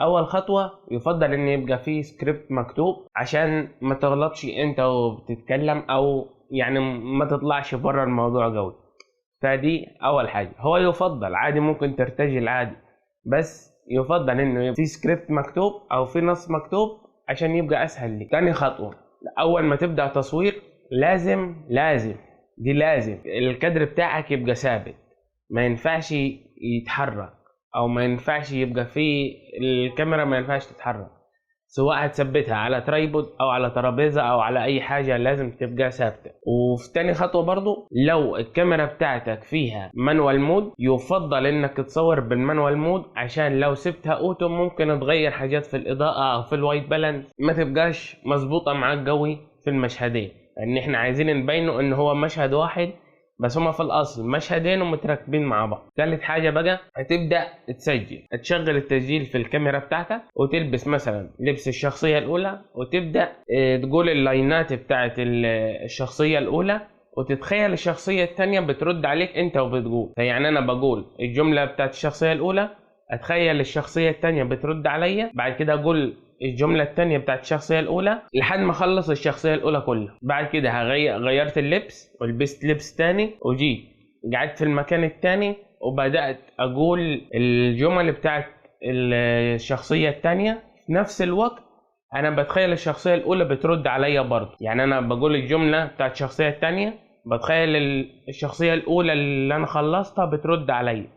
اول خطوه يفضل ان يبقى فيه سكريبت مكتوب عشان ما تغلطش انت وبتتكلم، او يعني ما تطلعش بره الموضوع قوي. فدي اول حاجه. هو يفضل عادي ممكن ترتجل عادي، بس يفضل انه يبقى في سكريبت مكتوب او في نص مكتوب عشان يبقى اسهل لك. تاني خطوه، اول ما تبدا تصوير لازم الكادر بتاعك يبقى ثابت، ما ينفعش يتحرك، او ما ينفعش يبقى فيه الكاميرا ما ينفعش تتحرك، سواء هتثبتها على ترايبود او على ترابيزه او على اي حاجه لازم تبقى ثابته. وفي تاني خطوه برضو، لو الكاميرا بتاعتك فيها مانوال مود يفضل انك تصور بالمانوال مود، عشان لو سبتها اوتو ممكن تغير حاجات في الاضاءه او في الوايت بالانس ما تبقاش مظبوطه معاك قوي في المشهدين، لان احنا عايزين نبينه ان هو مشهد واحد بس هما في الاصل مشهدين ومتركبين مع بعض. ثالث حاجه بقى، هتبدا تسجل، تشغل التسجيل في الكاميرا بتاعتك وتلبس مثلا لبس الشخصيه الاولى، وتبدا تقول اللاينات بتاعت الشخصيه الاولى، وتتخيل الشخصيه الثانيه بترد عليك انت وبتقول. يعني انا بقول الجمله بتاعت الشخصيه الاولى، اتخيل الشخصيه الثانيه بترد عليا، بعد كده اقول الجملة التانية بتاعت الشخصية الأولى لحد ما أخلص الشخصية الأولى كلها. بعد كده غيرت اللبس ولبست لبس تاني، وجيت قعدت في المكان التاني وبدأت أقول الجمل بتاعت الشخصية التانية في نفس الوقت. أنا بتخيل الشخصية الأولى بترد عليا برضه، يعني أنا بقول الجملة بتاعت الشخصية التانية، بتخيل الشخصية الأولى اللي أنا خلصتها بترد عليا.